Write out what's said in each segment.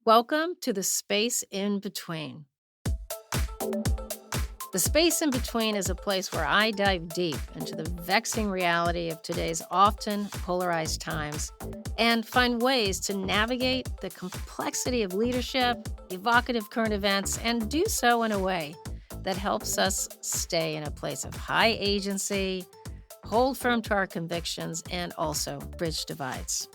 Welcome to the space in between. The space in between is a place where I dive deep into the vexing reality of today's often polarized times and find ways to navigate the complexity of leadership, evocative current events, and do so in a way that helps us stay in a place of high agency, hold firm to our convictions, and also bridge divides.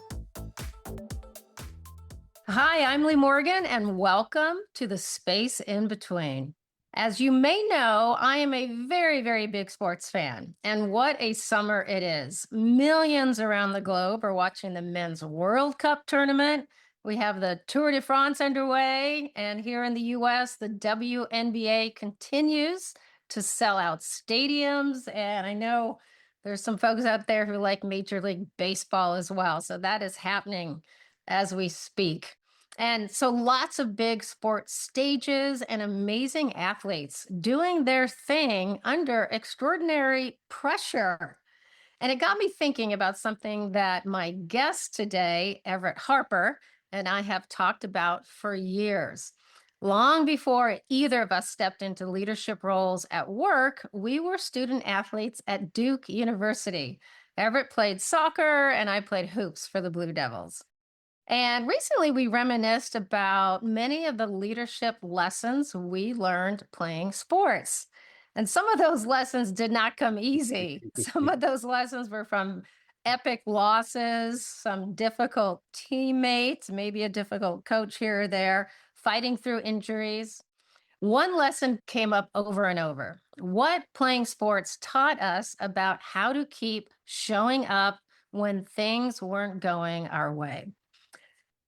Hi, I'm Lee Morgan, and welcome to the space in between. As you may know, I am a very, very big sports fan, and what a summer it is. Millions around the globe are watching the Men's World Cup tournament. We have the Tour de France underway, and here in the US, the WNBA continues to sell out stadiums. And I know there's some folks out there who like Major League Baseball as well. So that is happening as we speak. And so lots of big sports stages and amazing athletes doing their thing under extraordinary pressure. And it got me thinking about something that my guest today, Everett Harper, and I have talked about for years. Long before either of us stepped into leadership roles at work, we were student athletes at Duke University. Everett played soccer, and I played hoops for the Blue Devils. And recently we reminisced about many of the leadership lessons we learned playing sports. And some of those lessons did not come easy. Some of those lessons were from epic losses, some difficult teammates, maybe a difficult coach here or there, fighting through injuries. One lesson came up over and over: what playing sports taught us about how to keep showing up when things weren't going our way.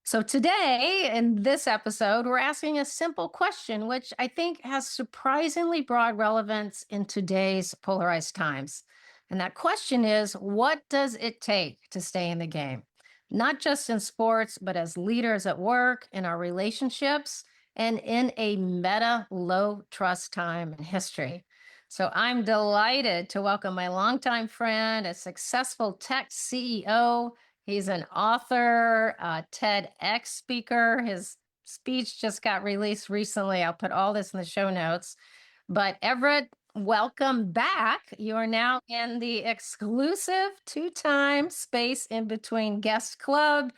So, today in this episode, we're asking a simple question, which I think has surprisingly broad relevance in today's polarized times. And that question is, what does it take to stay in the game? Not just in sports, but as leaders at work, in our relationships, and in a meta low trust time in history. So, I'm delighted to welcome my longtime friend, a successful tech CEO. He's an author, a TEDx speaker. His speech just got released recently. I'll put all this in the show notes. But Everett, welcome back. You are now in the exclusive two-time Space in Between Guest Club,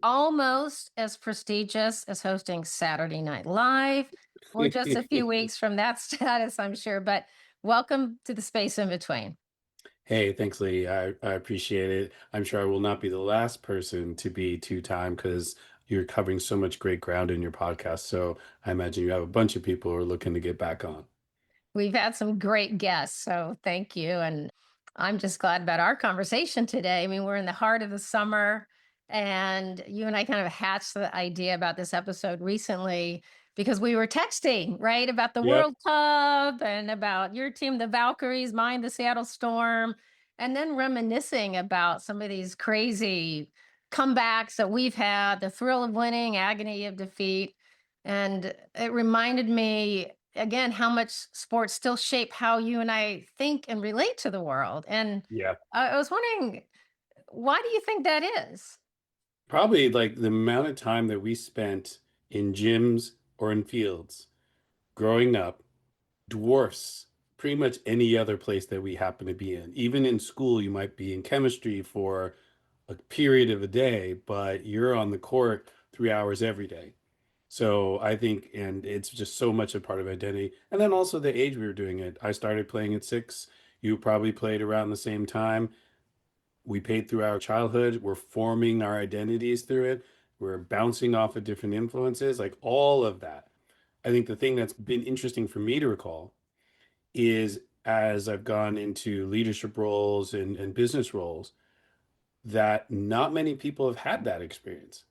almost as prestigious as hosting Saturday Night Live. We're just a few weeks from that status, I'm sure. But welcome to the Space in Between. Hey, thanks, Lee. I appreciate it. I'm sure I will not be the last person to be two-time because you're covering so much great ground in your podcast. So I imagine you have a bunch of people who are looking to get back on. We've had some great guests, so thank you. And I'm just glad about our conversation today. I mean, we're in the heart of the summer, and you and I kind of hatched the idea about this episode recently because we were texting, right, about the Yep. World Cup and about your team, the Valkyries, mine, the Seattle Storm, and then reminiscing about some of these crazy comebacks that we've had, the thrill of winning, agony of defeat. And it reminded me again how much sports still shape how you and I think and relate to the world. And Yeah. I was wondering, why do you think that is? Probably like the amount of time that we spent in gyms or in fields growing up dwarfs pretty much any other place that we happen to be in. Even in school, you might be in chemistry for a period of a day, but you're on the court 3 hours every day. So I think, and it's just so much a part of identity. And then also the age we were doing it. I started playing at 6. You probably played around the same time. We paid through our childhood. We're forming our identities through it. We're bouncing off of different influences, like all of that. I think the thing that's been interesting for me to recall is as I've gone into leadership roles and business roles, that not many people have had that experience.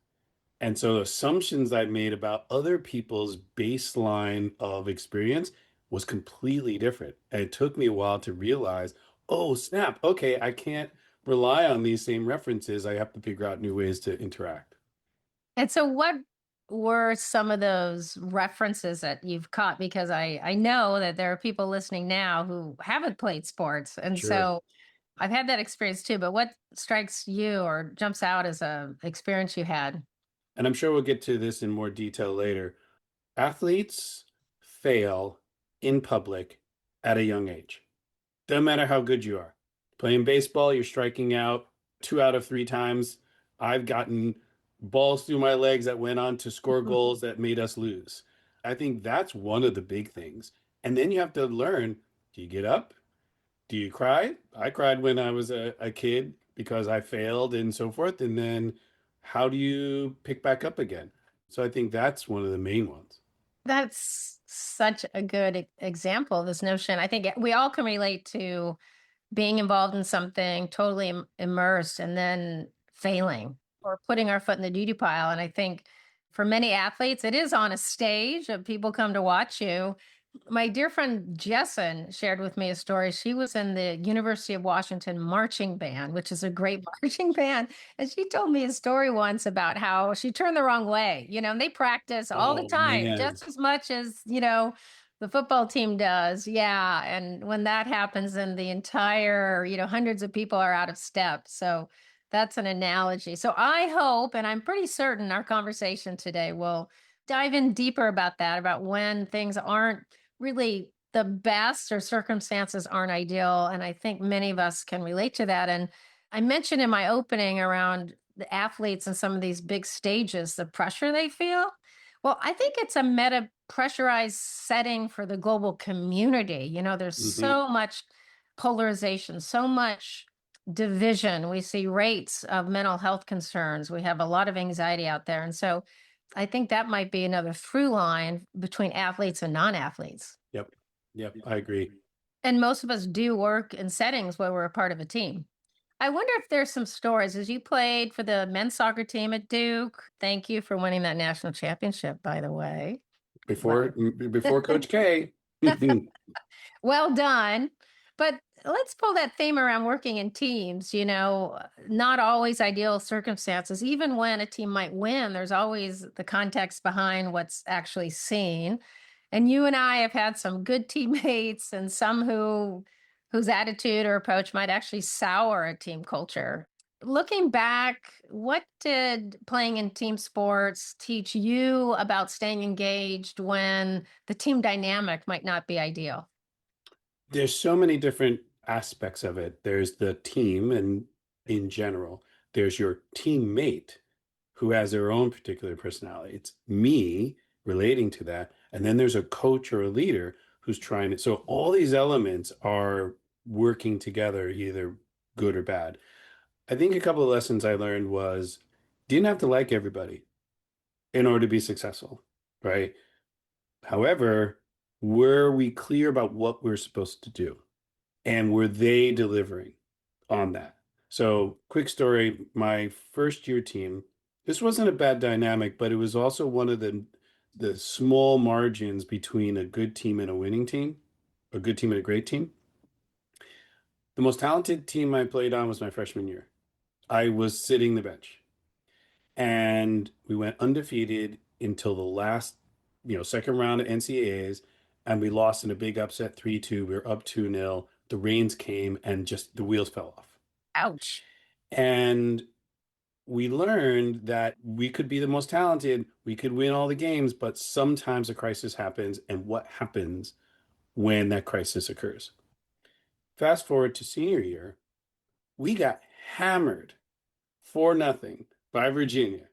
And so assumptions I made about other people's baseline of experience was completely different. And it took me a while to realize, oh, snap, okay, I can't rely on these same references. I have to figure out new ways to interact. And so, what were some of those references that you've caught? Because I know that there are people listening now who haven't played sports, and Sure. so I've had that experience too. But what strikes you or jumps out as a experience you had? and I'm sure we'll get to this in more detail later, athletes fail in public at a young age. Doesn't matter how good you are. Playing baseball, you're striking out 2 out of 3 times. I've gotten balls through my legs that went on to score goals that made us lose. I think that's one of the big things. And then you have to learn, do you get up? Do you cry? I cried when I was a kid because I failed and so forth. And then how do you pick back up again? So I think that's one of the main ones. That's such a good example, this notion. I think we all can relate to being involved in something, totally immersed, and then failing or putting our foot in the duty pile. And I think for many athletes, it is on a stage of people come to watch you. My dear friend Jessen shared with me a story. She was in the University of Washington marching band, which is a great marching band. And she told me a story once about how she turned the wrong way, and they practice all the Oh, time, man. just as much as, the football team does. Yeah. And when that happens, then the entire, hundreds of people are out of step. So that's an analogy. So I hope, and I'm pretty certain our conversation today will dive in deeper about that, about when things aren't really the best or circumstances aren't ideal. And I think many of us can relate to that. And I mentioned in my opening around the athletes and some of these big stages, the pressure they feel. Well, I think it's a meta pressurized setting for the global community. There's Hmm. so much polarization, so much division. We see rates of mental health concerns. We have a lot of anxiety out there. And so I think that might be another through line between athletes and non athletes. Yep. Yep. I agree. And most of us do work in settings where we're a part of a team. I wonder if there's some stories as you played for the men's soccer team at Duke. Thank you for winning that national championship, by the way. Before Well, before Coach K. well done. But let's pull that theme around working in teams, not always ideal circumstances. Even when a team might win, there's always the context behind what's actually seen. And you and I have had some good teammates and some whose attitude or approach might actually sour a team culture. Looking back, what did playing in team sports teach you about staying engaged when the team dynamic might not be ideal? There's so many different aspects of it. There's the team, and in general, there's your teammate who has their own particular personality. It's me relating to that. And then there's a coach or a leader who's trying to. So all these elements are working together, either good or bad. I think a couple of lessons I learned was didn't have to like everybody in order to be successful, right? However, were we clear about what we're supposed to do? And were they delivering on that? So, quick story, my first year team, this wasn't a bad dynamic, but it was also one of the small margins between a good team and a winning team, a good team and a great team. The most talented team I played on was my freshman year. I was sitting the bench, and we went undefeated until the last, second round of NCAAs, and we lost in a big upset 3-2. We were up 2-0. The rains came and just the wheels fell off. Ouch. And we learned that we could be the most talented, we could win all the games, but sometimes a crisis happens. And what happens when that crisis occurs? Fast forward to senior year, we got hammered 4-0 by Virginia,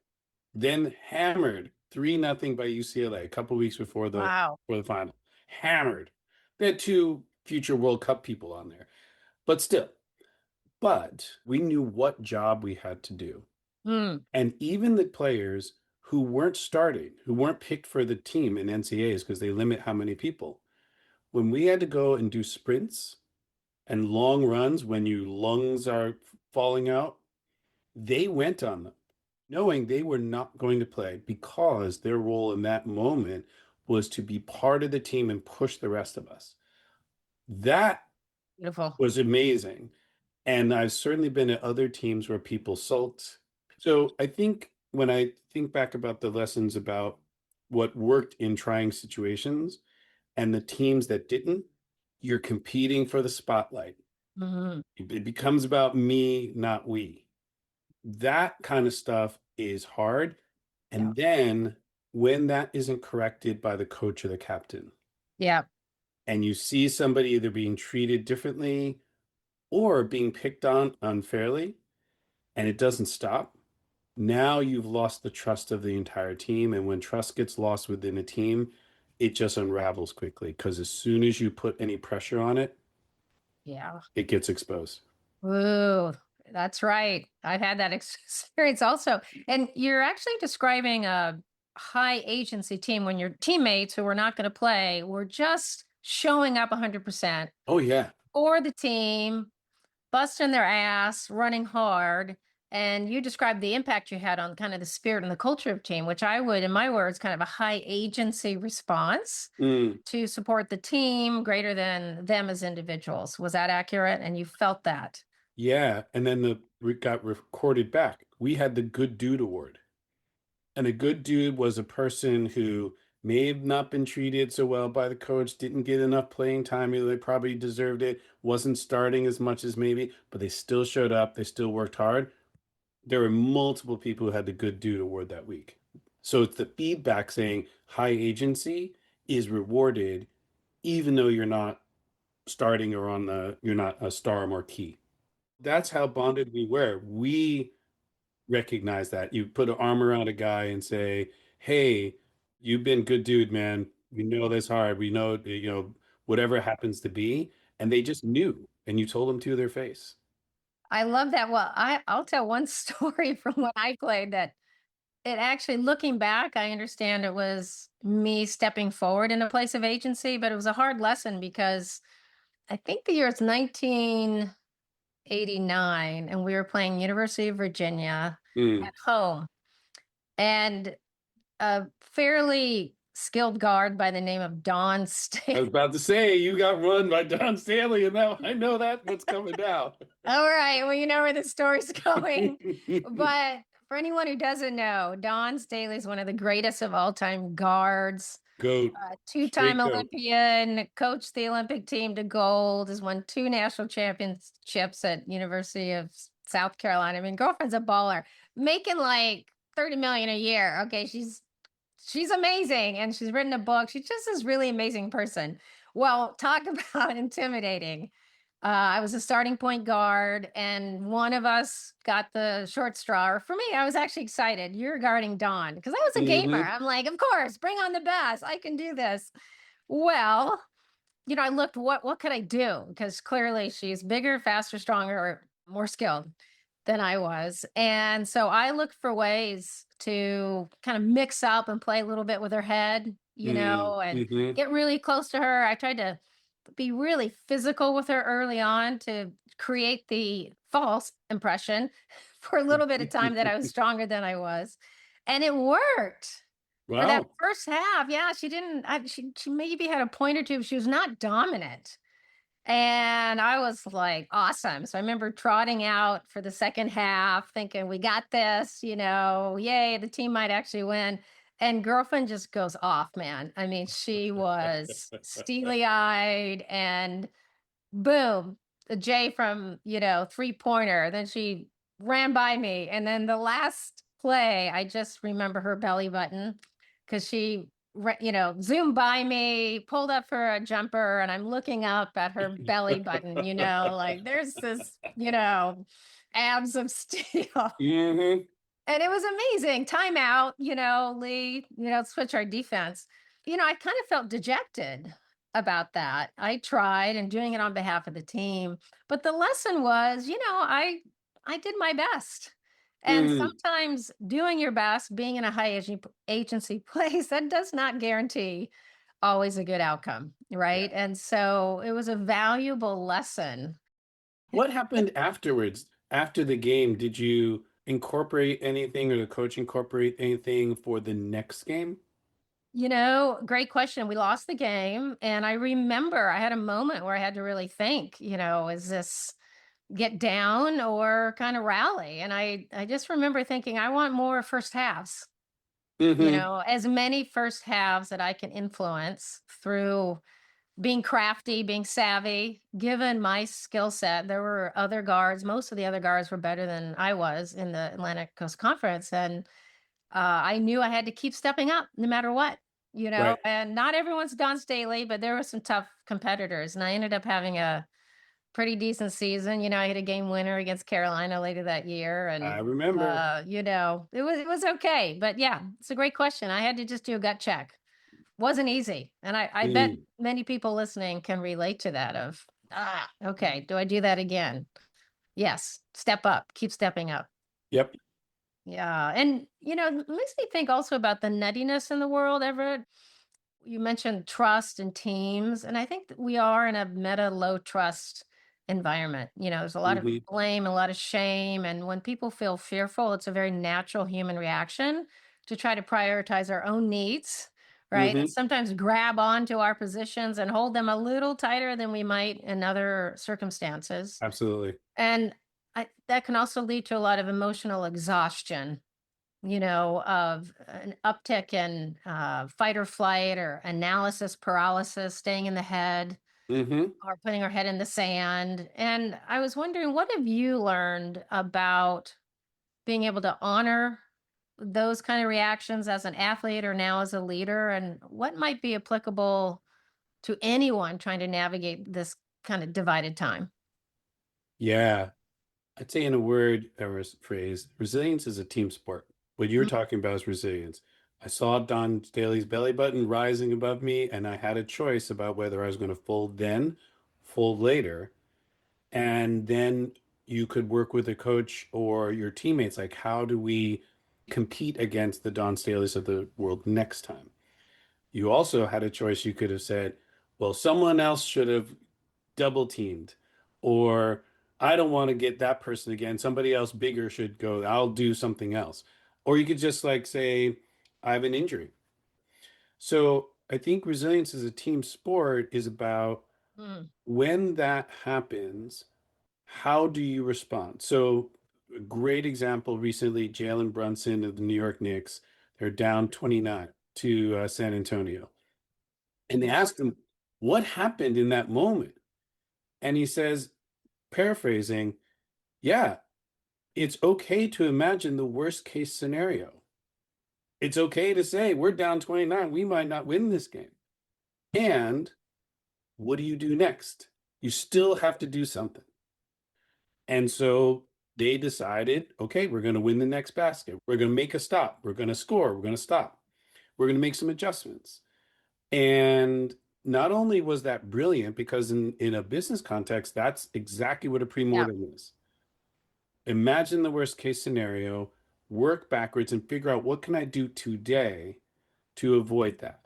then hammered 3-0 by UCLA a couple weeks Wow. before the final. Hammered. They had two future World Cup people on there, but still. But we knew what job we had to do. Hmm. And even the players who weren't starting, who weren't picked for the team in NCAAs because they limit how many people, when we had to go and do sprints and long runs when your lungs are falling out, they went on them, knowing they were not going to play because their role in that moment was to be part of the team and push the rest of us. That Beautiful. was amazing. And I've certainly been at other teams where people sulked. So I think when I think back about the lessons about what worked in trying situations and the teams that didn't, you're competing for the spotlight. Mhm. It becomes about me, not we. That kind of stuff is hard. Yeah. And then when that isn't corrected by the coach or the captain, Yeah. and you see somebody either being treated differently or being picked on unfairly, and it doesn't stop, now you've lost the trust of the entire team. And when trust gets lost within a team, it just unravels quickly because as soon as you put any pressure on it, Yeah. it gets exposed. Ooh, that's right. I've had that experience also. And you're actually describing a high agency team when your teammates who were not going to play were just showing up 100% Oh, yeah. for the team, busting their ass, running hard. And you described the impact you had on kind of the spirit and the culture of team, which I would, in my words, kind of a high agency response Mm, to support the team greater than them as individuals. Was that accurate? And you felt that? yeah. And then got recorded back. We had the Good Dude Award. And a good dude was a person who may have not been treated so well by the coach, didn't get enough playing time, either they probably deserved it, wasn't starting as much as maybe, but they still showed up, they still worked hard. There were multiple people who had the Good Dude Award that week. So it's the feedback saying high agency is rewarded even though you're not starting or you're not a star marquee. That's how bonded we were. We recognize that. You put an arm around a guy and say, "Hey, you've been good dude, man. We know this hard. We know, whatever it happens to be." And they just knew, and you told them to their face. I love that. Well, I'll tell one story from when I played that it actually, looking back, I understand it was me stepping forward in a place of agency, but it was a hard lesson because I think the year is 1989 and we were playing University of Virginia Mm. at home. And a fairly skilled guard by the name of Don I was State. about to say you got run by Don Stanley, and now I know that what's coming now. All right. Well, you know where the story's going. But for anyone who doesn't know, Don Staley is one of the greatest of all time guards, Goat, two-time straight goat. Olympian, coached the Olympic team to gold, has won 2 national championships at University of South Carolina. I mean, girlfriend's a baller, making like 30 million a year. Okay, she's amazing and she's written a book. She's just this really amazing person. Well, talk about intimidating. I was a starting point guard, and one of us got the short straw. Or for me, I was actually excited. You're guarding Dawn because I was a gamer. Hmm. I'm like, of course, bring on the best. I can do this. Well, I looked what could I do? Because clearly she's bigger, faster, stronger, or more skilled than I was. And so I looked for ways to kind of mix up and play a little bit with her head, and Mm-hmm. get really close to her. I tried to be really physical with her early on to create the false impression for a little bit of time that I was stronger than I was. And it worked. For that Wow. first half, yeah, she didn't she maybe had a point or two, but she was not dominant. And I was like, awesome. So I remember trotting out for the second half, thinking, we got this, yay, the team might actually win. And girlfriend just goes off, man. I mean, she was steely eyed and boom, the J from, 3-pointer. Then she ran by me. And then the last play, I just remember her belly button because she, zoomed by me, pulled up for a jumper, and I'm looking up at her belly button, like there's this, abs of steel. Hmm. And it was amazing. Timeout, Lee, switch our defense. I kind of felt dejected about that. I tried and doing it on behalf of the team, but the lesson was, I did my best. And Mm. sometimes doing your best, being in a high agency place, that does not guarantee always a good outcome, Yeah. right? And so it was a valuable lesson. What happened afterwards? After the game, did you incorporate anything or the coach incorporate anything for the next game? Great question. We lost the game. And I remember I had a moment where I had to really think, is this get down or kind of rally? And I just remember thinking, I want more first halves, Hmm. as many first halves that I can influence through being crafty, being savvy, given my skill set. There were other guards, most of the other guards were better than I was in the Atlantic Coast Conference. And I knew I had to keep stepping up no matter what, Right. and not everyone's Don Staley, but there were some tough competitors. And I ended up having a pretty decent season. I hit a game winner against Carolina later that year. I And, remember. it was okay. But yeah, it's a great question. I had to just do a gut check. Wasn't easy. And I bet Mm. many people listening can relate to that of, okay, do I do that again? Yes. Step up, keep stepping up. Yep. Yeah, and it makes me think also about the nuttiness in the world, Everett. You mentioned trust and teams, and I think that we are in a meta low trust environment. There's a lot of Mhm. blame, a lot of shame, and when people feel fearful, it's a very natural human reaction to try to prioritize our own needs, right? And Mhm. sometimes grab onto our positions and hold them a little tighter than we might in other circumstances. Absolutely. And that can also lead to a lot of emotional exhaustion, of an uptick in fight or flight or analysis paralysis, staying in the head Mhm. or putting our head in the sand. And I was wondering, what have you learned about being able to honor those kind of reactions as an athlete or now as a leader? And what might be applicable to anyone trying to navigate this kind of divided time? Yeah. I'd say in a word or phrase, resilience is a team sport. What you're Mm. talking about is resilience. I saw Don Staley's belly button rising above me, and I had a choice about whether I was going to fold then, fold later. And then you could work with a coach or your teammates. Like, how do we compete against the Don Staleys of the world next time? You also had a choice. You could have said, well, someone else should have double teamed, or I don't want to get that person again. Somebody else bigger should go. I'll do something else. Or you could just like say, I have an injury. So I think resilience as a team sport is about Mm. when that happens, how do you respond? So a great example recently, Jalen Brunson of the New York Knicks, they're down 29 to San Antonio. And they asked him, what happened in that moment? And he says, paraphrasing, yeah, it's okay to imagine the worst case scenario. It's okay to say we're down 29, we might not win this game. And what do you do next? You still have to do something. And so they decided, okay, we're going to win the next basket. We're going to make a stop. We're going to score. We're going to stop. We're going to make some adjustments. And not only was that brilliant, because in a business context, that's exactly what a Yeah. pre-mortem is. Imagine the worst case scenario, work backwards and figure out what can I do today to avoid that.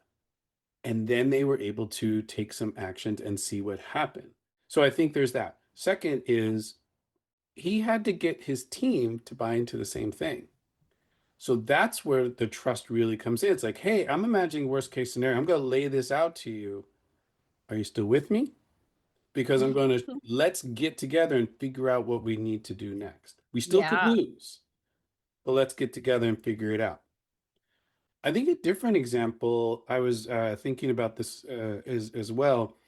And then they were able to take some actions and see what happened. So I think there's that. Second is he had to get his team to buy into the same thing. So that's where the trust really comes in. It's like, hey, I'm imagining worst case scenario. I'm going to lay this out to you. Are you still with me? Because I'm going to let's get together and figure out what we need to do next. We still could Yeah. lose, but let's get together and figure it out. I think a different example, I was thinking about this as well.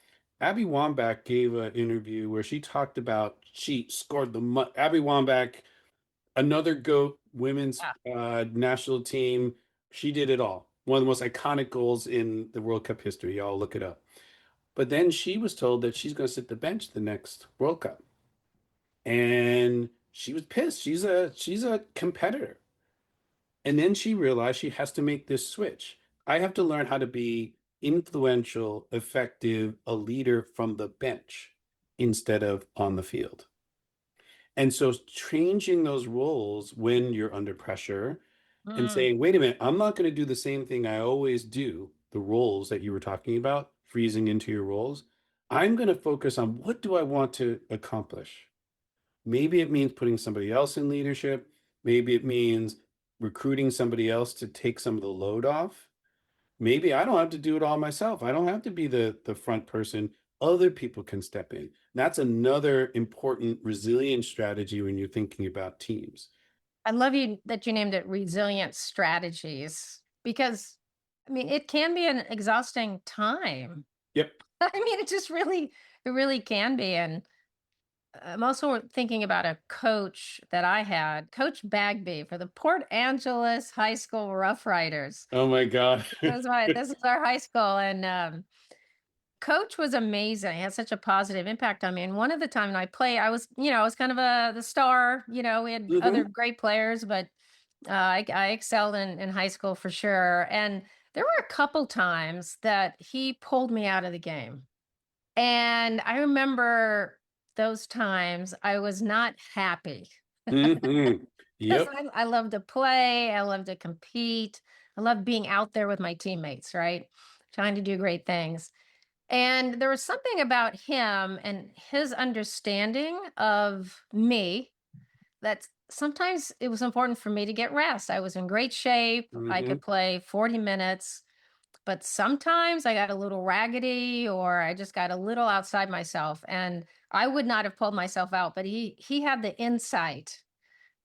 Abby Wambach gave an interview where she talked about she scored Abby Wambach, another GOAT women's Yeah. national team. She did it all. One of the most iconic goals in the World Cup history. Y'all look it up. But then she was told that she's going to sit the bench the next World Cup, and she was pissed. She's a competitor. And then she realized she has to make this switch. I have to learn how to be influential, effective, a leader from the bench instead of on the field. And so changing those roles when you're under pressure and Mm. saying, wait a minute, I'm not going to do the same thing I always do, the roles that you were talking about, freezing into your roles. I'm going to focus on what do I want to accomplish? Maybe it means putting somebody else in leadership. Maybe it means recruiting somebody else to take some of the load off. Maybe I don't have to do it all myself. I don't have to be the front person. Other people can step in. That's another important resilience strategy when you're thinking about teams. I love you that you named it resilient strategies because it can be an exhausting time. Yep. It really can be. And I'm also thinking about a coach that I had, Coach Bagby for the Port Angeles High School Rough Riders. Oh my God. This is our high school, and coach was amazing. He had such a positive impact on me. And one of the time I play, I was kind of the star. We had other Mhm. great players, but I excelled in high school for sure. And there were a couple times that he pulled me out of the game. And I remember those times I was not happy Mhm. because Yep. I love to play, I love to compete, I love being out there with my teammates, right? Trying to do great things. And there was something about him and his understanding of me that sometimes it was important for me to get rest. I was in great shape. I Mhm. could play 40 minutes, but sometimes I got a little raggedy or I just got a little outside myself and I would not have pulled myself out, but he had the insight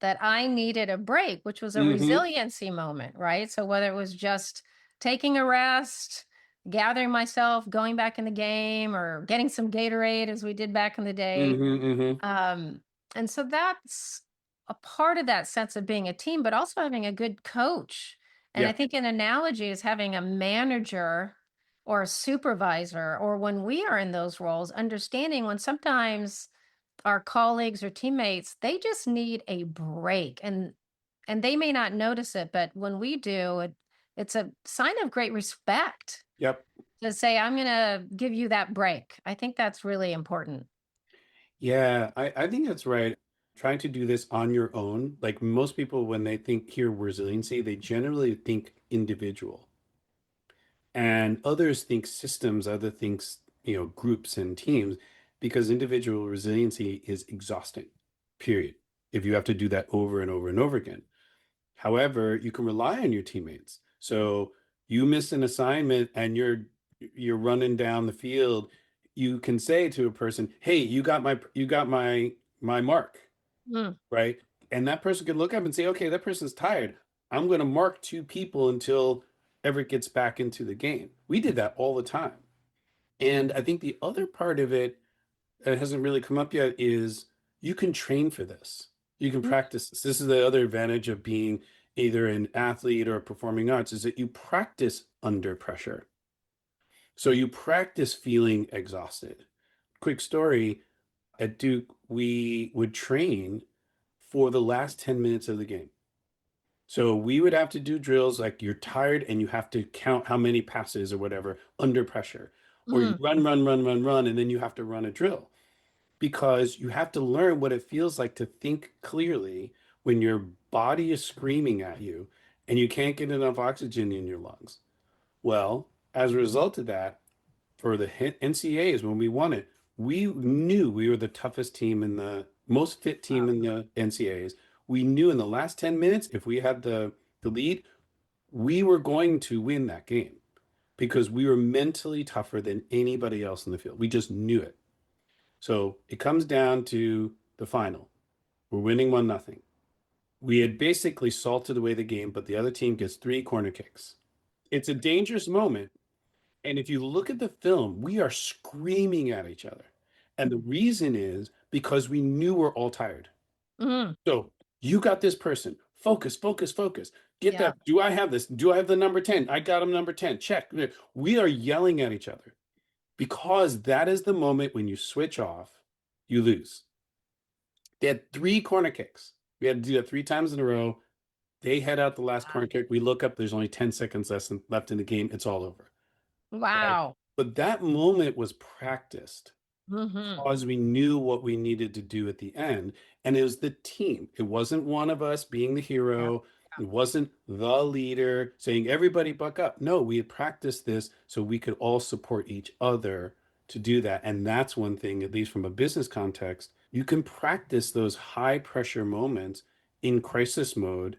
that I needed a break, which was a Mhm. resiliency moment, right? So whether it was just taking a rest, gathering myself, going back in the game, or getting some Gatorade as we did back in the day. Mhm. Mhm. Um, and so that's a part of that sense of being a team, but also having a good coach. And I Yeah. think an analogy is having a manager or a supervisor, or when we are in those roles, understanding when sometimes our colleagues or teammates, they just need a break and they may not notice it, but when we do, it's a sign of great respect Yep. to say, I'm going to give you that break. I think that's really important. Yeah, I think that's right. Trying to do this on your own, like most people, when they hear resiliency, they generally think individual, and others think systems, other thinks, groups and teams, because individual resiliency is exhausting, period. If you have to do that over and over and over again. However, you can rely on your teammates. So you miss an assignment and you're running down the field, you can say to a person, "Hey, you got my mark," Mm, right? And that person can look up and say, "Okay, that person's tired. I'm going to mark two people until Everett gets back into the game." We did that all the time. And I think the other part of it that hasn't really come up yet is you can train for this. You can mm, practice this. This is the other advantage of being either an athlete or performing arts is that you practice under pressure. So you practice feeling exhausted. Quick story, at Duke, we would train for the last 10 minutes of the game. So we would have to do drills like you're tired and you have to count how many passes or whatever under pressure. Or you mm, run, run, run, run, run, and then you have to run a drill because you have to learn what it feels like to think clearly when your body is screaming at you and you can't get enough oxygen in your lungs. Well, as a result of that, for the NCAAs, when we won it, we knew we were the toughest team in the most fit team wow. in the NCAAs. We knew in the last 10 minutes, if we had the lead, we were going to win that game because we were mentally tougher than anybody else in the field. We just knew it. So it comes down to the final. We're winning 1-0. We had basically salted away the game, but the other team gets three corner kicks. It's a dangerous moment. And if you look at the film, we are screaming at each other. And the reason is because we knew we're all tired. Mm, So you got this person. Focus, focus, focus. Get yeah. that. Do I have this? Do I have the number 10? I got him number 10. Check. We are yelling at each other because that is the moment when you switch off, you lose. They had three corner kicks. We had to do that three times in a row. They head out the last corner kick. We look up, there's only 10 seconds left in the game. It's all over. Right. Wow. But that moment was practiced Hmm. because we knew what we needed to do at the end. And it was the team. It wasn't one of us being the Yeah. hero. It wasn't the leader saying, everybody buck up. No, we had practiced this so we could all support each other to do that. And that's one thing, at least from a business context, you can practice those high pressure moments in crisis mode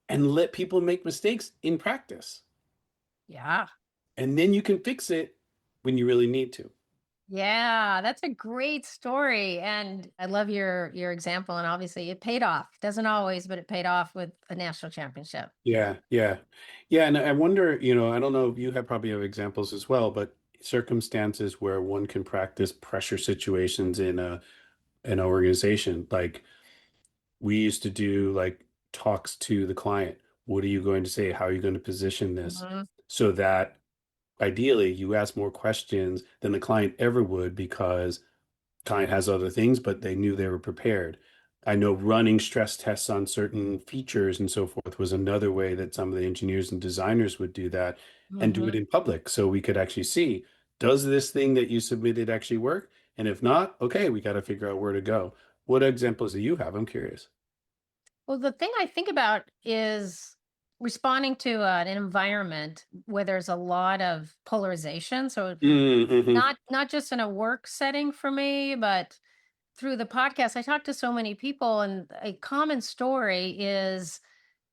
and let people make mistakes in practice. Yeah. And then you can fix it when you really need to. Yeah, that's a great story, and I love your example, and obviously it paid off. Doesn't always, but it paid off with a national championship. Yeah, yeah. Yeah, and I wonder, I don't know if you probably have examples as well, but circumstances where one can practice pressure situations in a an organization. Like we used to do like talks to the client. What are you going to say? How are you going to position this? Mhm. So that ideally you ask more questions than the client ever would because client has other things, but they knew they were prepared. I know running stress tests on certain features and so forth was another way that some of the engineers and designers would do that and do it Mhm. in public. So we could actually see, does this thing that you submitted actually work? And if not, okay, we got to figure out where to go. What examples do you have? I'm curious. Well, the thing I think about is responding to an environment where there's a lot of polarization. So Mm-hmm. not just in a work setting for me, but through the podcast, I talk to so many people, and a common story is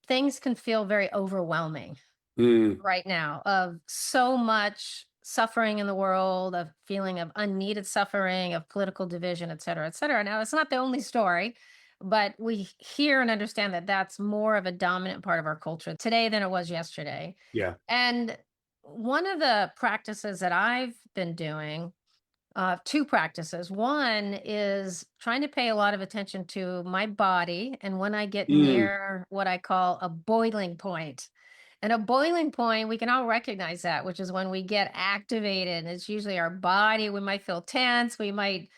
things can feel very overwhelming Mm, right now, of so much suffering in the world, of feeling of unneeded suffering, of political division, et cetera, et cetera. Now, it's not the only story, but we hear and understand that that's more of a dominant part of our culture today than it was yesterday. yeah. And one of the practices that I've been doing, two practices. One is trying to pay a lot of attention to my body. And when I get Mm, near what I call a boiling point, and a boiling point, we can all recognize that, which is when we get activated. It's usually our body. We might feel tense. We might,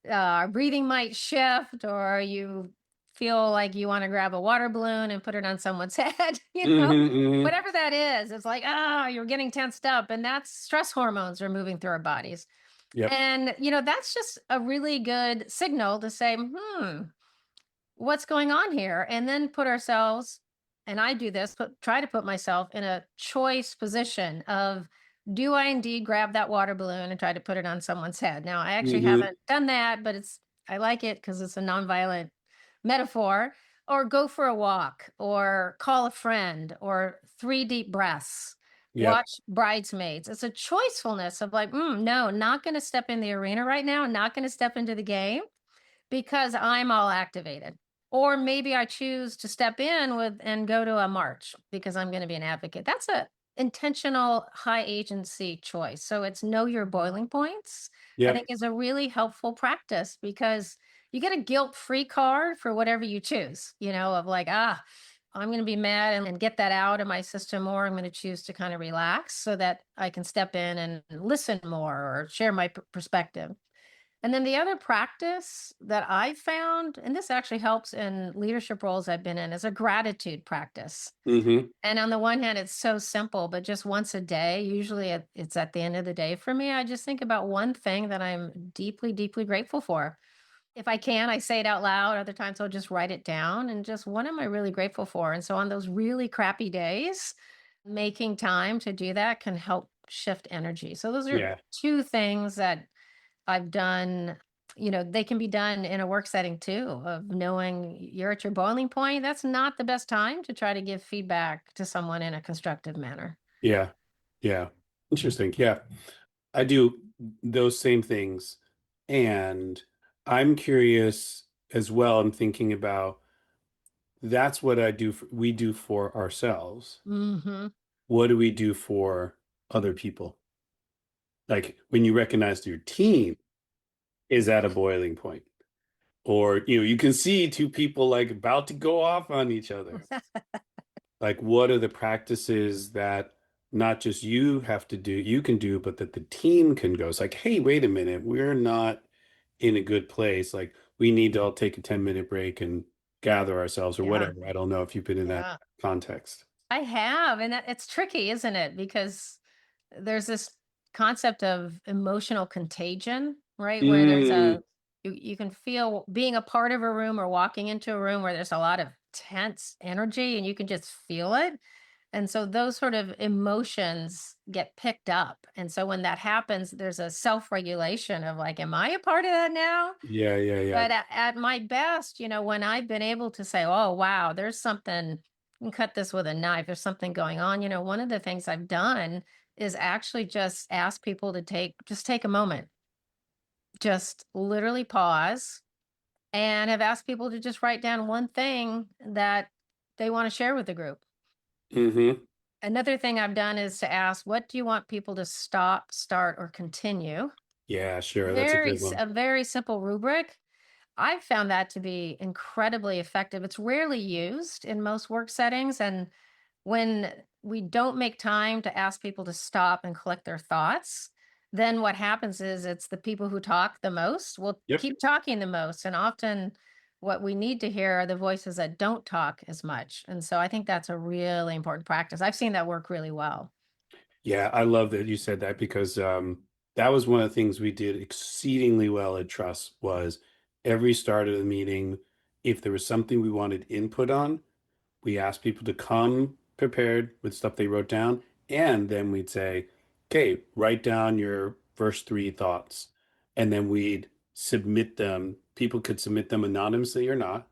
our breathing might shift, or you feel like you want to grab a water balloon and put it on someone's head, hmm hmm whatever that is. It's like, ah, you're getting tensed up. And that's stress hormones are moving through our bodies. Yep. And, that's just a really good signal to say, what's going on here? And then put ourselves, and I do this, but try to put myself in a choice position of, do I indeed grab that water balloon and try to put it on someone's head? Now, I actually hmm haven't done that, but I like it because it's a nonviolent metaphor. Or go for a walk, or call a friend, or three deep breaths, Yep. watch Bridesmaids. It's a choicefulness of like, no, not going to step in the arena right now, not going to step into the game because I'm all activated. Or maybe I choose to step in with and go to a march because I'm going to be an advocate. That's a intentional high agency choice. So it's know your boiling points, I Yep. think, is a really helpful practice because you get a guilt-free card for whatever you choose, of like, I'm going to be mad and get that out of my system, or I'm going to choose to kind of relax so that I can step in and listen more or share my perspective. And then the other practice that I found, and this actually helps in leadership roles I've been in, is a gratitude practice. hmm And on the one hand, it's so simple, but just once a day, usually it's at the end of the day for me. I just think about one thing that I'm deeply, deeply grateful for. If I can, I say it out loud. Other times I'll just write it down and just, what am I really grateful for? And so on those really crappy days, making time to do that can help shift energy. So those are Yeah. two things that I've done. They can be done in a work setting too, of knowing you're at your boiling point. That's not the best time to try to give feedback to someone in a constructive manner. Yeah. Yeah. Interesting. Yeah. I do those same things. And I'm curious as well. I'm thinking about that's what we do for ourselves. Hmm. What do we do for other people? Like when you recognize your team is at a boiling point, or you can see two people like about to go off on each other. Like what are the practices that not just you have to do, you can do, but that the team can go. It's like, hey, wait a minute, we're not in a good place. Like we need to all take a 10-minute break and gather ourselves or Yeah. whatever. I don't know if you've been in that Yeah. context. I have. And it's tricky, isn't it? Because there's this concept of emotional contagion, right? Where Mm, you can feel being a part of a room or walking into a room where there's a lot of tense energy and you can just feel it. And so those sort of emotions get picked up. And so when that happens, there's a self regulation of like, am I a part of that now? yeah, yeah, yeah. But at my best, when I've been able to say, oh, wow, there's something, you can cut this with a knife, there's something going on. One of the things I've done is actually just ask people to take a moment, just literally pause, and have asked people to just write down one thing that they want to share with the group. hmm Another thing I've done is to ask, what do you want people to stop, start, or continue? Yeah, sure. That's a good one. A very simple rubric. I've found that to be incredibly effective. It's rarely used in most work settings. And when we don't make time to ask people to stop and collect their thoughts, then what happens is it's the people who talk the most will Yep. keep talking the most. And often what we need to hear are the voices that don't talk as much. And so I think that's a really important practice. I've seen that work really well. Yeah, I love that you said that because that was one of the things we did exceedingly well at Trust was every start of the meeting, if there was something we wanted input on, we asked people to come prepared with stuff they wrote down, and then we'd say, okay, write down your first three thoughts. And then we'd submit them. People could submit them anonymously or not.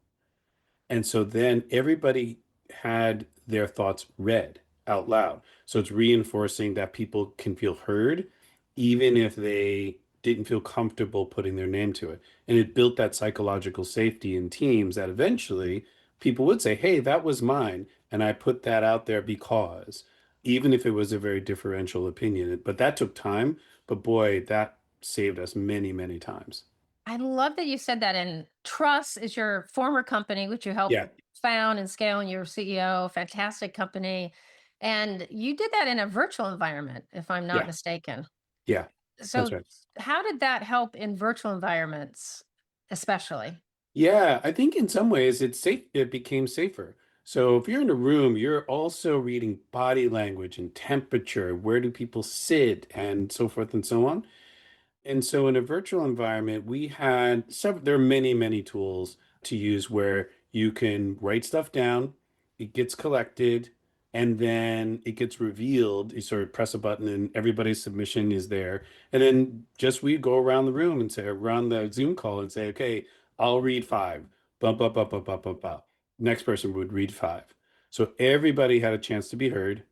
And so then everybody had their thoughts read out loud. So it's reinforcing that people can feel heard, even if they didn't feel comfortable putting their name to it. And it built that psychological safety in teams that eventually people would say, hey, that was mine. And I put that out there because, even if it was a very differential opinion, but that took time. But boy, that saved us many, many times. I love that you said that. And Trust is your former company, which you helped Yeah. found and scale, and you're CEO, fantastic company. And you did that in a virtual environment, if I'm not Yeah. mistaken. Yeah. That's So, right. how did that help in virtual environments, especially? Yeah, I think in some ways it's safe, it became safer. So if you're in a room, you're also reading body language and temperature, where do people sit, and so forth and so on. And so in a virtual environment, we had several, there are many, many tools to use where you can write stuff down, it gets collected, and then it gets revealed. You sort of press a button and everybody's submission is there. And then just we go around the room and say, around the Zoom call and say, okay, I'll read five. Bump, up, up, up, up, up, up. Next person would read five. So everybody had a chance to be heard.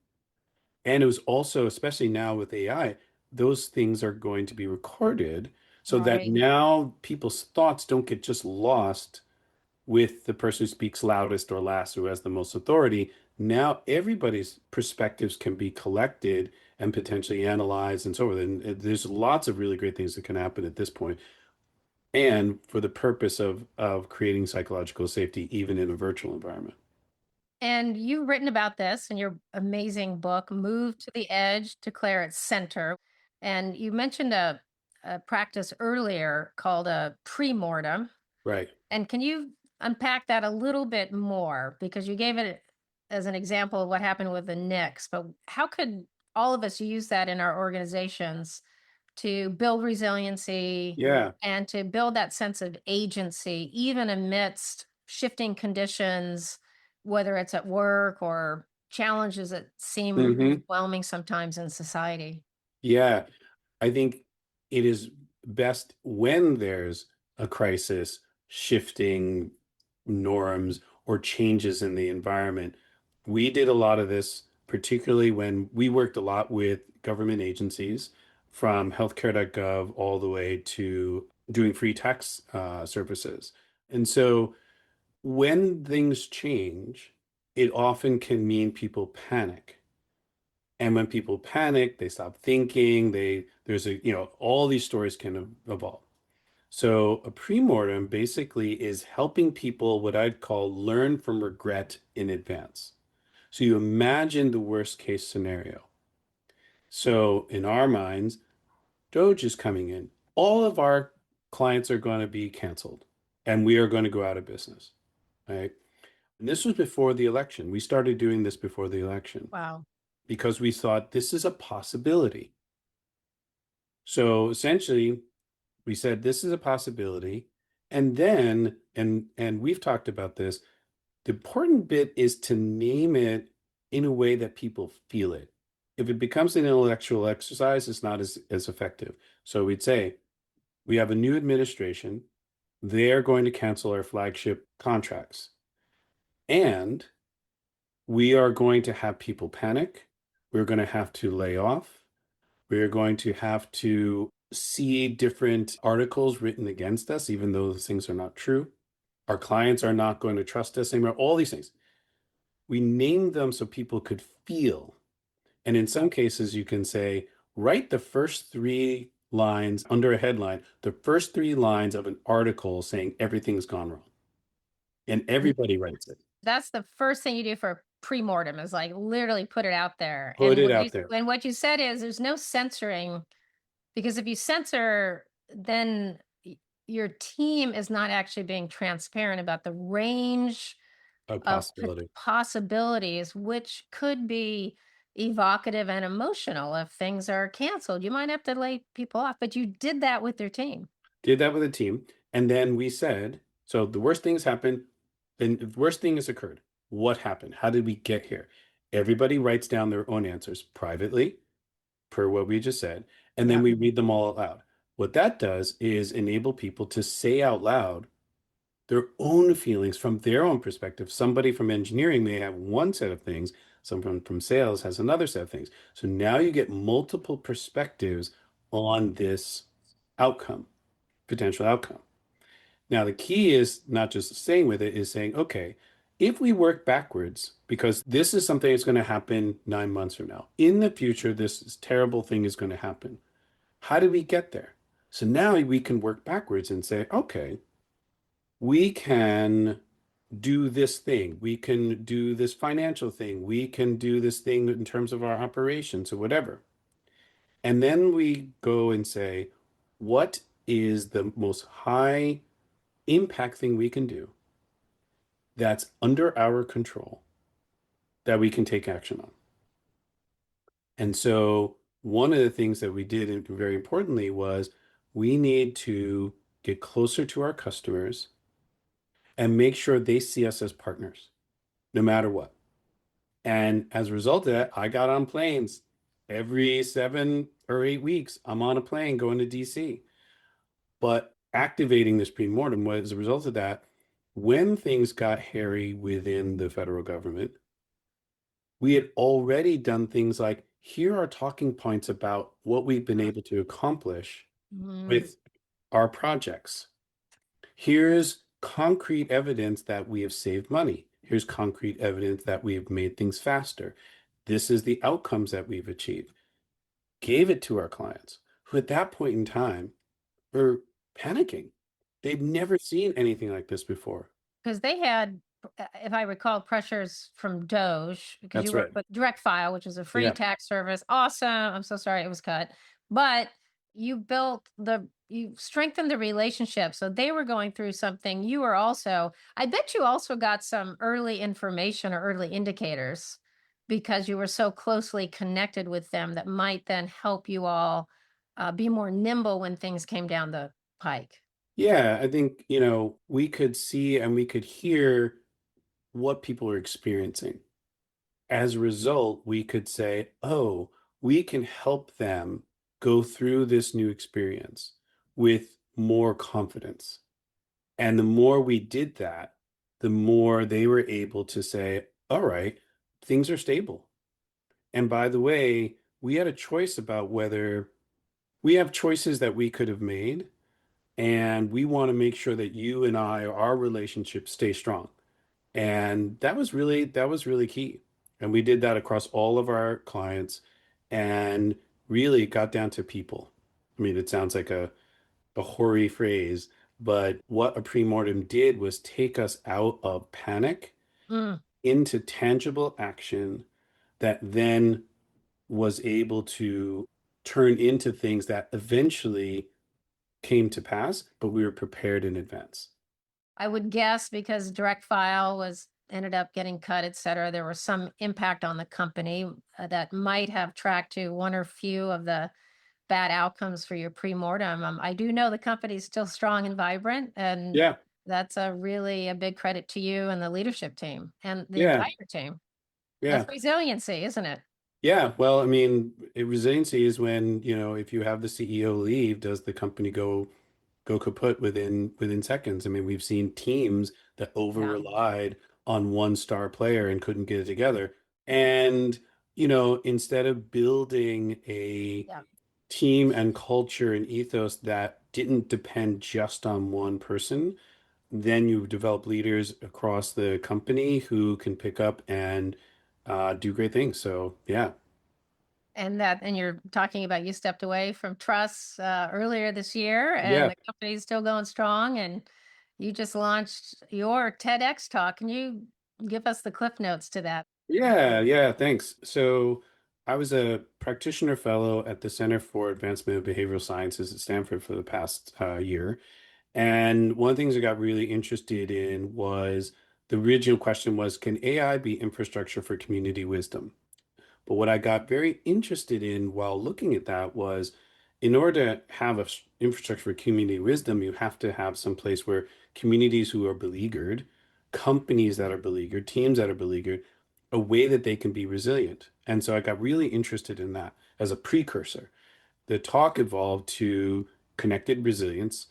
And it was also, especially now with AI, those things are going to be recorded so that Right. now people's thoughts don't get just lost with the person who speaks loudest or last, who has the most authority. Now everybody's perspectives can be collected and potentially analyzed and so forth. And there's lots of really great things that can happen at this point. And for the purpose of creating psychological safety, even in a virtual environment. And you've written about this in your amazing book, Move to the Edge, Declare Its Center. And you mentioned a practice earlier called a pre-mortem. Right. And can you unpack that a little bit more? Because you gave it as an example of what happened with the Knicks, but how could all of us use that in our organizations to build resiliency Yeah. and to build that sense of agency, even amidst shifting conditions, whether it's at work or challenges that seem Hmm. overwhelming sometimes in society? Yeah. I think it is best when there's a crisis, shifting norms or changes in the environment. We did a lot of this, particularly when we worked a lot with government agencies, from healthcare.gov all the way to doing free tax services. And so when things change, it often can mean people panic. And when people panic, they stop thinking, there's all these stories can evolve. So a premortem basically is helping people what I'd call learn from regret in advance. So you imagine the worst case scenario. So in our minds, Doge is coming in. All of our clients are going to be canceled and we are going to go out of business, right? And this was before the election. We started doing this before the election Wow. because we thought this is a possibility. So essentially, we said this is a possibility. And then, and we've talked about this, the important bit is to name it in a way that people feel it. If it becomes an intellectual exercise, it's not as effective. So we'd say, we have a new administration. They're going to cancel our flagship contracts. And we are going to have people panic. We're going to have to lay off. We're going to have to see different articles written against us, even though those things are not true. Our clients are not going to trust us anymore. All these things. We named them so people could feel. And in some cases, you can say, write the first three lines under a headline, the first 3 lines of an article saying everything's gone wrong. And And everybody writes it. that's the first thing you do for pre-mortem is like literally put it out there. Put it out there. And what you said is there's no censoring because if you censor, then your team is not actually being transparent about the range A of possibility. possibilities, which could be evocative and emotional if things are canceled. You might have to lay people off, but you did that with your team. Did that with a team. And then we said, so the worst things happened. Then the worst thing has occurred. What happened? How did we get here? Everybody writes down their own answers privately, per what we just said, and then Yeah. we read them all out loud. What that does is enable people to say out loud their own feelings from their own perspective. Somebody from engineering may have one set of things, someone from sales has another set of things. So now you get multiple perspectives on this outcome, potential outcome. Now, the key is not just staying with it, is saying, okay, if we work backwards, because this is something that's going to happen 9 months from now, in the future, this terrible thing is going to happen. How did we get there? So now we can work backwards and say, okay, we can do this thing. We can do this financial thing. We can do this thing in terms of our operations or whatever. And then we go and say, what is the most high impact thing we can do that's under our control that we can take action on? And so one of the things that we did, and very importantly, was we need to get closer to our customers and make sure they see us as partners, no matter what. And as a result of that, I got on planes every 7 or 8 weeks. I'm on a plane going to DC. But activating this pre-mortem was as a result of that. When things got hairy within the federal government, we had already done things like, here are talking points about what we've been able to accomplish Mm. with our projects. Here's concrete evidence that we have saved money. Here's concrete evidence that we have made things faster. This is the outcomes that we've achieved. Gave it to our clients, who at that point in time were panicking. They've never seen anything like this before. Because they had, if I recall, pressures from Doge, because you That's work right. with Direct File, which is a free Yeah. tax service. Awesome. I'm so sorry it was cut. But you strengthened the relationship. So they were going through something. You were also, I bet you also got some early information or early indicators because you were so closely connected with them that might then help you all be more nimble when things came down the pike. Yeah, I think, we could see and we could hear what people are experiencing. As a result, we could say, oh, we can help them go through this new experience with more confidence. And the more we did that, the more they were able to say, all right, things are stable. And by the way, we had a choice about whether we have choices that we could have made, and we want to make sure that you and I, our relationship, stay strong. And that was really key. And we did that across all of our clients and really got down to people. I mean, it sounds like a hoary phrase, but what a pre-mortem did was take us out of panic Mm. into tangible action that then was able to turn into things that eventually came to pass, but we were prepared in advance. I would guess because direct file was ended up getting cut, et cetera, there was some impact on the company that might have tracked to one or few of the bad outcomes for your pre-mortem. I do know the company's still strong and vibrant, and Yeah, that's a big credit to you and the leadership team and the yeah, entire team. yeah. That's resiliency, isn't it? Yeah, well, I mean, resiliency is when, if you have the CEO leave, does the company go kaput within seconds? I mean, we've seen teams that over Yeah. relied on one star player and couldn't get it together. And, instead of building a Yeah. team and culture and ethos that didn't depend just on one person, then you develop leaders across the company who can pick up and do great things. So, yeah. And you're talking about you stepped away from trusts earlier this year, and Yeah. the company's still going strong. And you just launched your TEDx talk. Can you give us the cliff notes to that? Yeah, thanks. So I was a practitioner fellow at the Center for Advancement of Behavioral Sciences at Stanford for the past year. And one of the things I got really interested in was the original question was, can AI be infrastructure for community wisdom? But what I got very interested in while looking at that was, in order to have a infrastructure for community wisdom, you have to have some place where communities who are beleaguered, companies that are beleaguered, teams that are beleaguered, a way that they can be resilient. And so I got really interested in that as a precursor. The talk evolved to connected resilience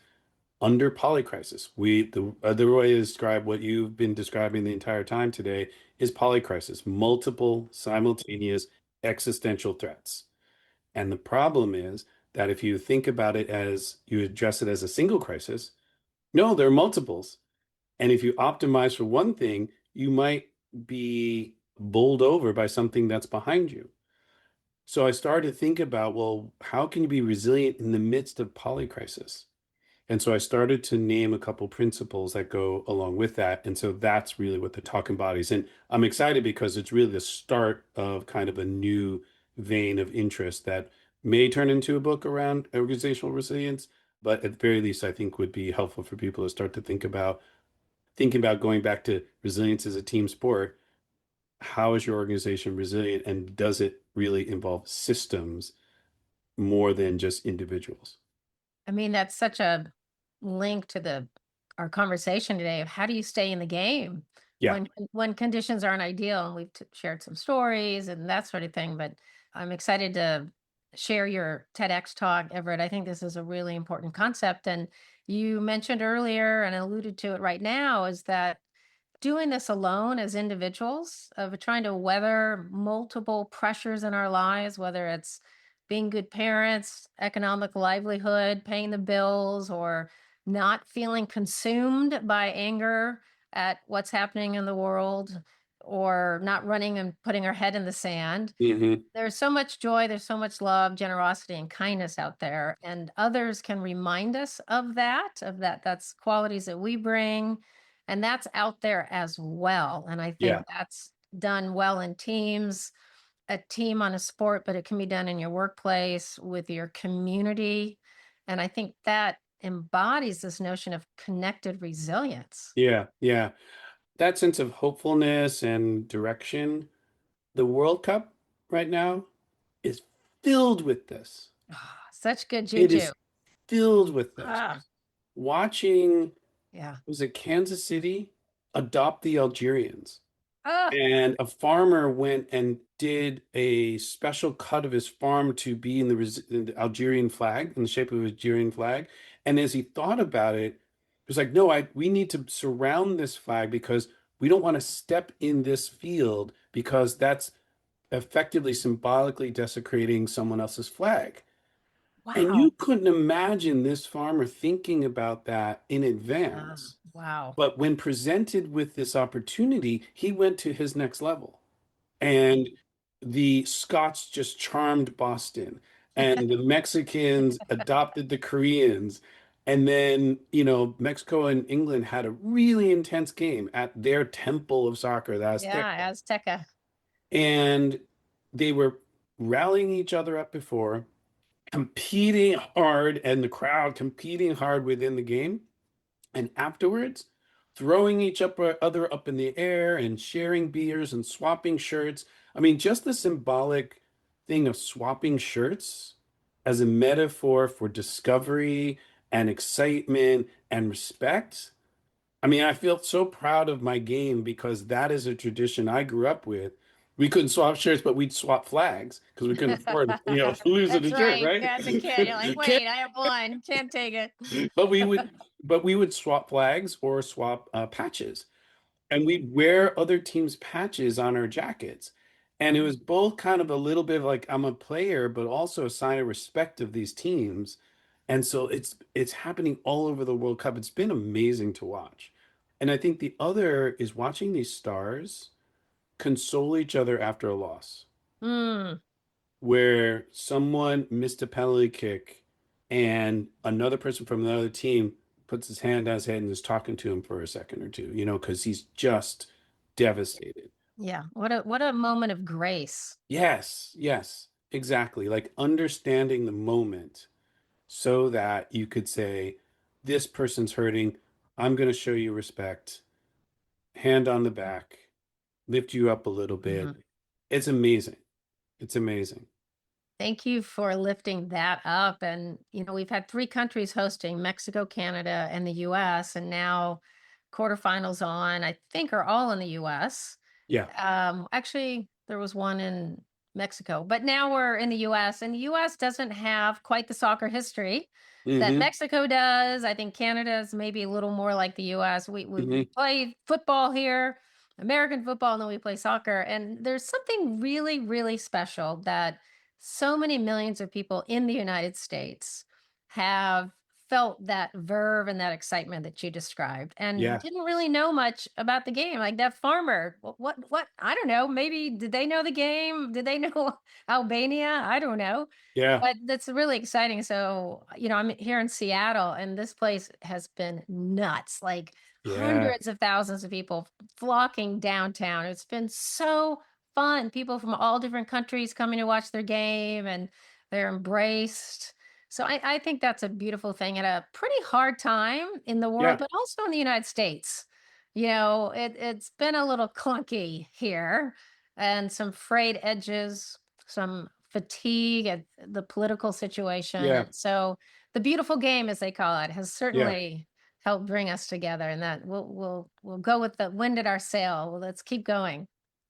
under polycrisis. The other way to describe what you've been describing the entire time today is polycrisis, multiple simultaneous existential threats. And the problem is that if you think about it as you address it as a single crisis, no, there are multiples. And if you optimize for one thing, you might be bowled over by something that's behind you. So I started to think about, well, how can you be resilient in the midst of polycrisis? And so I started to name a couple principles that go along with that. And so that's really what the talk embodies. And I'm excited because it's really the start of kind of a new vein of interest that may turn into a book around organizational resilience, but at the very least, I think would be helpful for people to start to think about thinking about going back to resilience as a team sport. How is your organization resilient, and does it really involve systems more than just individuals? I mean, that's such a link to the our conversation today of how do you stay in the game Yeah. when conditions aren't ideal. And we've shared some stories and that sort of thing. But I'm excited to share your TEDx talk, Everett. I think this is a really important concept. And you mentioned earlier and alluded to it right now is that doing this alone as individuals of trying to weather multiple pressures in our lives, whether it's being good parents, economic livelihood, paying the bills, or not feeling consumed by anger at what's happening in the world, or not running and putting our head in the sand. Hmm. There's so much joy, there's so much love, generosity, and kindness out there. And others can remind us of that. That's qualities that we bring. And that's out there as well. And I Yeah. think that's done well in teams, a team on a sport, but it can be done in your workplace with your community. And I think that embodies this notion of connected resilience. Yeah. That sense of hopefulness and direction. The World Cup right now is filled with this. Ah, such good It juju. is filled with this. Ah, Watching, yeah. was it Kansas City adopt the Algerians? Ah, And a farmer went and did a special cut of his farm to be in the Algerian flag, in the shape of a Algerian flag. And as he thought about it, he was like, no, we need to surround this flag because we don't want to step in this field because that's effectively symbolically desecrating someone else's flag. And wow. you couldn't imagine this farmer thinking about that in advance. Wow. But when presented with this opportunity, he went to his next level. And the Scots just charmed Boston, and the Mexicans adopted the Koreans. And then, Mexico and England had a really intense game at their temple of soccer, the Yeah, Azteca. Azteca. And they were rallying each other up before, competing hard, and the crowd competing hard within the game. And afterwards, throwing other up in the air and sharing beers and swapping shirts. I mean, just the symbolic thing of swapping shirts as a metaphor for discovery and excitement and respect. I mean, I feel so proud of my game because that is a tradition I grew up with. We couldn't swap shirts, but we'd swap flags because we couldn't afford, losing That's a shirt, right. right? As a kid, you're like, wait, I have one. Can't take it. But we would, but we would swap flags or swap patches, and we'd wear other teams' patches on our jackets. And it was both kind of a little bit of like I'm a player, but also a sign of respect of these teams. And so it's happening all over the World Cup. It's been amazing to watch. And I think the other is watching these stars console each other after a loss. Mm, where someone missed a penalty kick and another person from another team puts his hand on his head and is talking to him for a second or two, because he's just devastated. Yeah. What a moment of grace. Yes, yes, exactly. Like understanding the moment so that you could say, this person's hurting. I'm going to show you respect, hand on the back, lift you up a little bit. Mhm. It's amazing. It's amazing. Thank you for lifting that up. And, we've had three countries hosting: Mexico, Canada, and the US. And now quarterfinals on, I think, are all in the US. Yeah. Actually, there was one in Mexico, but now we're in the US, and the US doesn't have quite the soccer history that Hmm. Mexico does. I think Canada is maybe a little more like the US. We Hmm. play football here, American football, and then we play soccer. And there's something really, really special that so many millions of people in the United States have felt that verve and that excitement that you described, and Yeah. didn't really know much about the game. Like that farmer, what, I don't know, maybe did they know the game? Did they know Albania? I don't know. Yeah. But that's really exciting. So, I'm here in Seattle, and this place has been nuts. Like Yeah. hundreds of thousands of people flocking downtown. It's been so fun. People from all different countries coming to watch their game, and they're embraced. So I think that's a beautiful thing at a pretty hard time in the world, Yeah. but also in the United States. It's been a little clunky here, and some frayed edges, some fatigue at the political situation. Yeah. And so the beautiful game, as they call it, has Yeah. certainly helped bring us together. And that we'll go with the wind at our sail. Well, let's keep going.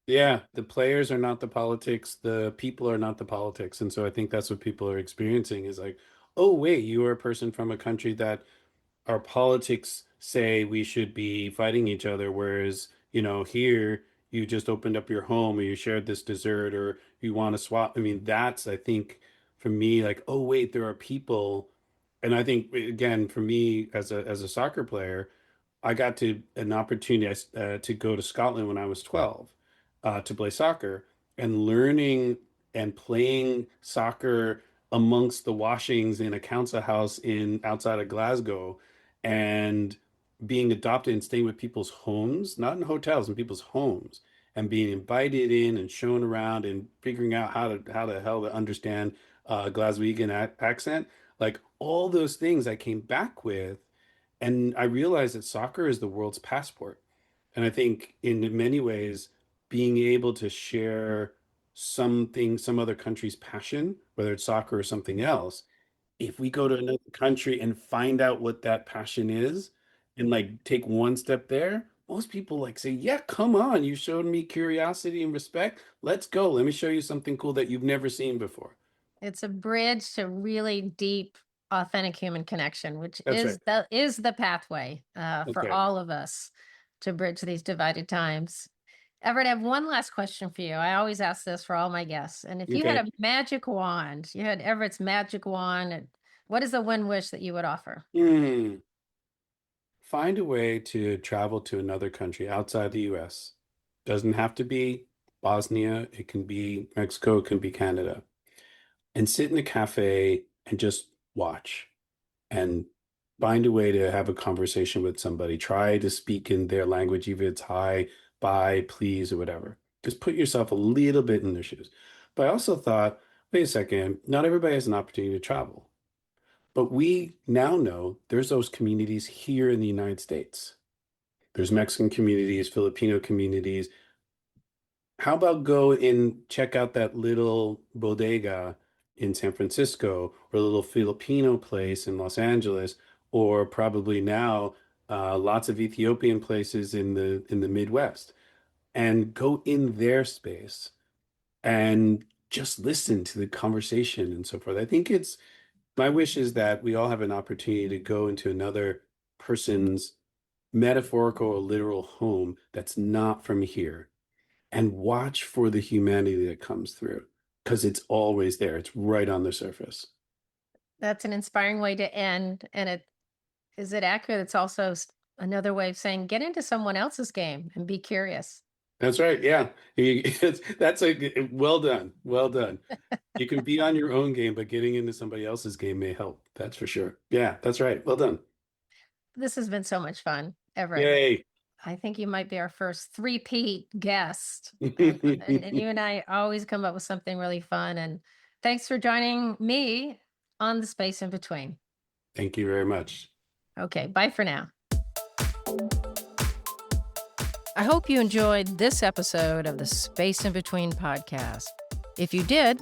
Yeah. The players are not the politics. The people are not the politics. And so I think that's what people are experiencing is like, oh, wait, you are a person from a country that our politics say we should be fighting each other, whereas, here you just opened up your home or you shared this dessert or you want to swap. I mean, that's, I think, for me, like, oh, wait, there are people. And I think, again, for me as a soccer player, I got to an opportunity to go to Scotland when I was 12 to play soccer and learning and playing soccer amongst the washings in a council house in outside of Glasgow and being adopted and staying with people's homes, not in hotels, in people's homes, and being invited in and shown around and figuring out how the hell to understand Glaswegian accent, like all those things I came back with, and I realized that soccer is the world's passport. And I think in many ways, being able to share something, some other country's passion, whether it's soccer or something else, if we go to another country and find out what that passion is and like take one step there, most people like say, yeah, come on, you showed me curiosity and respect. Let's go. Let me show you something cool that you've never seen before. It's a bridge to really deep, authentic human connection, which That's right. is the pathway That's for right. all of us to bridge these divided times. Everett, I have one last question for you. I always ask this for all my guests. And if you had Okay. a magic wand, you had Everett's magic wand, what is the one wish that you would offer? Hmm. Find a way to travel to another country outside the US. Doesn't have to be Bosnia, it can be Mexico, it can be Canada. And sit in a cafe and just watch and find a way to have a conversation with somebody. Try to speak in their language, even if it's hi, bye, please, or whatever. Just put yourself a little bit in their shoes. But I also thought, wait a second, not everybody has an opportunity to travel. But we now know there's those communities here in the United States. There's Mexican communities, Filipino communities. How about go and check out that little bodega in San Francisco or a little Filipino place in Los Angeles, or probably now lots of Ethiopian places in the Midwest, and go in their space and just listen to the conversation and so forth. I think it's my wish is that we all have an opportunity to go into another person's metaphorical or literal home that's not from here and watch for the humanity that comes through because it's always there. It's right on the surface. That's an inspiring way to end. And is it accurate? It's also another way of saying get into someone else's game and be curious. That's right. Yeah. That's a well done. Well done. You can be on your own game, but getting into somebody else's game may help. That's for sure. Yeah, that's right. Well done. This has been so much fun, Everett. Yay. I think you might be our first three-peat guest. And you and I always come up with something really fun. And thanks for joining me on the Space in Between. Thank you very much. Okay, bye for now. I hope you enjoyed this episode of the Space in Between podcast. If you did,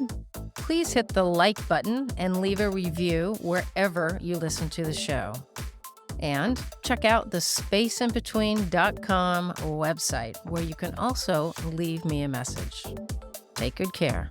please hit the like button and leave a review wherever you listen to the show. And check out the spaceinbetween.com website, where you can also leave me a message. Take good care.